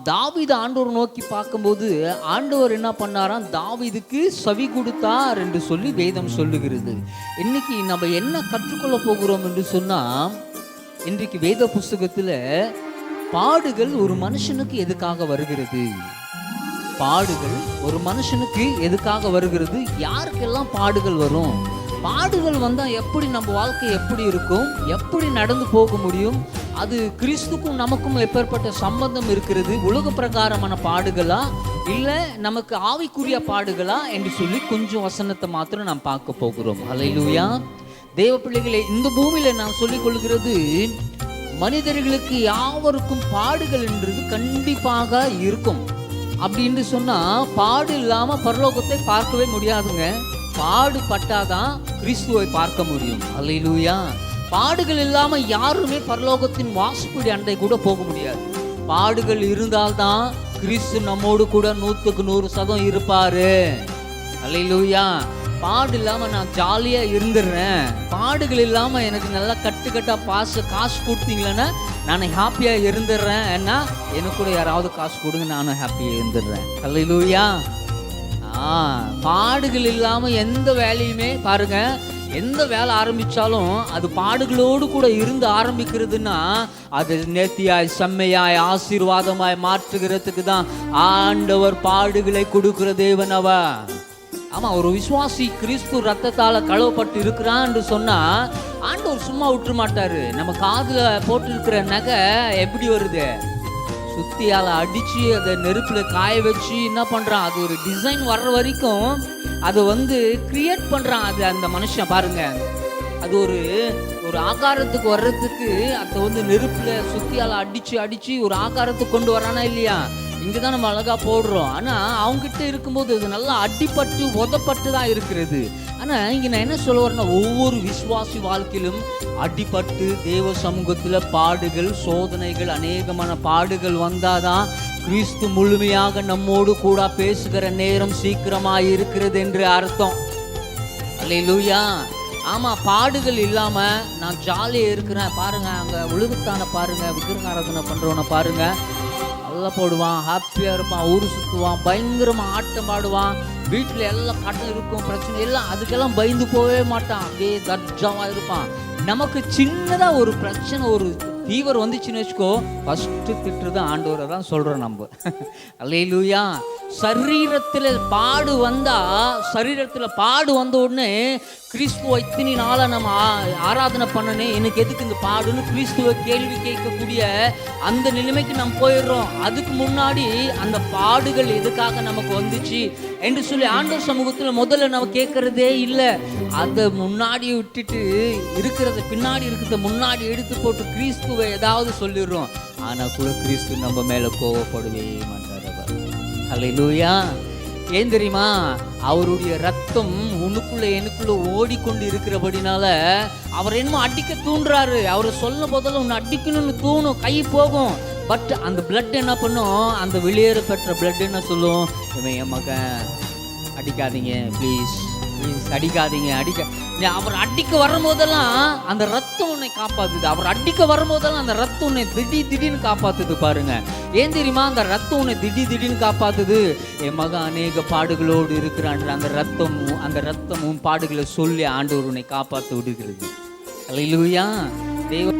தாவீது ஆண்டவர் நோக்கி பார்க்கும்போது ஆண்டவர் என்ன பண்ணாராம், தாவீதுக்கு செவி கொடுத்தார் என்று சொல்லி வேதம் சொல்லுகிறது. இன்னைக்கு நம்ம என்ன கற்றுக்கொள்ள போகிறோம் என்று சொன்னால், இன்றைக்கு வேத புஸ்தகத்தில் பாடுகள் ஒரு மனுஷனுக்கு எதுக்காக வருகிறது, பாடுகள் ஒரு மனுஷனுக்கு எதுக்காக வருகிறது, யாருக்கெல்லாம் பாடுகள் வரும், பாடுகள் வந்தால் எப்படி நம்ம வாழ்க்கை எப்படி இருக்கும், எப்படி நடந்து போக முடியும், அது கிறிஸ்துக்கும் நமக்கும் எப்பேற்பட்ட சம்பந்தம் இருக்கிறது, உலக பிரகாரமான பாடுகளா இல்லை நமக்கு ஆவிக்குரிய பாடுகளா என்று சொல்லி கொஞ்சம் வசனத்தை மாத்திரம் நாம் பார்க்க போகிறோம். ஹல்லேலூயா. தேவ பிள்ளைகளே, இந்த பூமியில் நான் சொல்லிக் கொள்கிறது, மனிதர்களுக்கு யாவருக்கும் பாடுகள் என்றது கண்டிப்பாக இருக்கும். அப்படின்னு சொன்னா பாடு இல்லாம பரலோகத்தை பார்க்கவே முடியாதுங்க. பாடு பட்டாதான் கிறிஸ்துவை பார்க்க முடியும். அல்லேலூயா. பாடுகள் இல்லாம யாருமே பரலோகத்தின் வாசப்படி அண்டை கூட போக முடியாது. பாடுகள் இருந்தால்தான் கிறிஸ்து நம்மோடு கூட 100% இருப்பாரு. அல்லேலூயா. பாடு இல்லாம நான் ஜாலியா இருந்துடுறேன், பாடுகள் இல்லாம எனக்கு நல்லா கட்டுக்கட்டா காசு கொடுத்தீங்களன்னா நான் ஹாப்பியா இருந்துடுறேன், ஏன்னா எனக்கு கூட யாராவது காசு கொடுங்க, நானும் ஹாப்பியா இருந்துடுறேன். அல்லேலூயா. பாடுகள் இல்லாம எந்த வேலையுமே பாருங்க, எந்த வேலை ஆரம்பிச்சாலும் அது பாடுகளோடு கூட இருந்து ஆரம்பிக்கிறதுனா அது நேர்த்தியாய் செம்மையாய் ஆசீர்வாதமாய் மாற்றுகிறதுக்கு தான் ஆண்டவர் பாடுகளை கொடுக்கிற தேவன் அவர். ஆமா, ஒரு விசுவாசி கிறிஸ்து ரத்தத்தால கழுவப்பட்டு இருக்கிறான் என்று சொன்னா ஆண்டவர் சும்மா விட்டுற மாட்டாரு. நம்ம காதுல போட்டு இருக்கிற நகை எப்படி வருது, சுத்தியால அடிச்சு அதை நெருப்புல காய வச்சு என்ன பண்றான், அது ஒரு டிசைன் வர்ற வரைக்கும் அதை கிரியேட் பண்றான். அது அந்த மனுஷன் பாருங்க, அது ஒரு ஆகாரத்துக்கு வர்றதுக்கு அதை நெருப்புல சுத்தியால அடிச்சு ஒரு ஆகாரத்துக்கு கொண்டு வரானா இல்லையா. இங்கே தான் நம்ம அழகாக போடுறோம், ஆனால் அவங்ககிட்ட இருக்கும்போது அது நல்லா அடிப்பட்டு உதப்பட்டு தான் இருக்கிறது. ஆனால் இங்கே நான் என்ன சொல்ல வரேன்னா, ஒவ்வொரு விசுவாசி வாழ்க்கையிலும் அடிப்பட்டு தேவ சமூகத்தில் பாடுகள் சோதனைகள் அநேகமான பாடுகள் வந்தாதான் கிறிஸ்து முழுமையாக நம்மோடு கூட பேசுகிற நேரம் சீக்கிரமாக இருக்கிறது என்று அர்த்தம். அல்லேலூயா. ஆமாம், பாடுகள் இல்லாமல் நான் ஜாலியாக இருக்கிறேன் பாருங்க, அங்கே உலகத்தான பாருங்க, விக்கிரக ஆராதனை பண்ணுறவனை பாருங்க, நல்லா போடுவான், ஹாப்பியாக இருப்பான், ஊர் சுற்றுவான், பயங்கரமாக ஆட்டம் ஆடுவான், வீட்டில் எல்லாம் கடன் இருக்கும், பிரச்சனை எல்லாம், அதுக்கெல்லாம் பயந்து போகவே மாட்டான், அப்படியே தர்ஜாவாக இருப்பான். நமக்கு சின்னதாக ஒரு பிரச்சனை ஒரு ஃபீவர் வந்துச்சுன்னு வச்சுக்கோ, ஃபஸ்ட்டு திட்டுறது ஆண்டவரை தான் சொல்கிறோம் நம்ம. அல்லேலூயா. சரீரத்தில் பாடு வந்த உடனே கிறிஸ்துவ இத்தனை நாளாக நம்ம ஆராதனை பண்ணனே, எனக்கு எதுக்கு இந்த பாடுன்னு கிறிஸ்துவ கேள்வி கேட்கக்கூடிய அந்த நிலைமைக்கு நம்ம போயிடுறோம். அதுக்கு முன்னாடி அந்த பாடுகள் எதுக்காக நமக்கு வந்துச்சு என்று சொல்லி ஆண்டவர் சமூகத்தில் முதல்ல நம்ம கேட்கறதே இல்லை. அதை முன்னாடி விட்டுட்டு பின்னாடி இருக்கிறத முன்னாடி எடுத்து போட்டு கிறிஸ்துவை ஏதாவது சொல்லிடுறோம். ஆனால் கூட கிறிஸ்து நம்ம மேலே கோவப்படவே மாட்டார். அல்லேலூயா. ஏன் தெரியுமா, அவருடைய ரத்தம் உனக்குள்ள எனக்குள்ள ஓடிக்கொண்டு இருக்கிறபடினால அவர் என்னமோ அடிக்க தூண்டுறாரு. அவர் சொல்லும் போதெல்லாம் உன்னை அடிக்கணும்னு தூணும், கை போகும். பட் அந்த பிளட் என்ன பண்ணும், அந்த வெளியேற பெற்ற பிளட் என்ன சொல்லும், இவன் என் மகன், அடிக்காதீங்க ப்ளீஸ் அடிக்காதீங்க. அவர் அடிக்க வரும் போதெல்லாம் அந்த ரத்தம் உன்னை காப்பாத்துது. அவர் அடிக்க வரும் போதெல்லாம் அந்த ரத்தம் உன்னை திடீர்னு காப்பாத்துது. பாருங்க, ஏன் தெரியுமா, அந்த ரத்தம் உன்னை திடீர்னு காப்பாத்துது. என் மகன் அநேக பாடுகளோடு இருக்கிறான், அந்த ரத்தமும் பாடுகளை சொல்லி ஆண்டவர் உன்னை காப்பாற்ற விடுகிறது. அல்லேலூயா. தேவ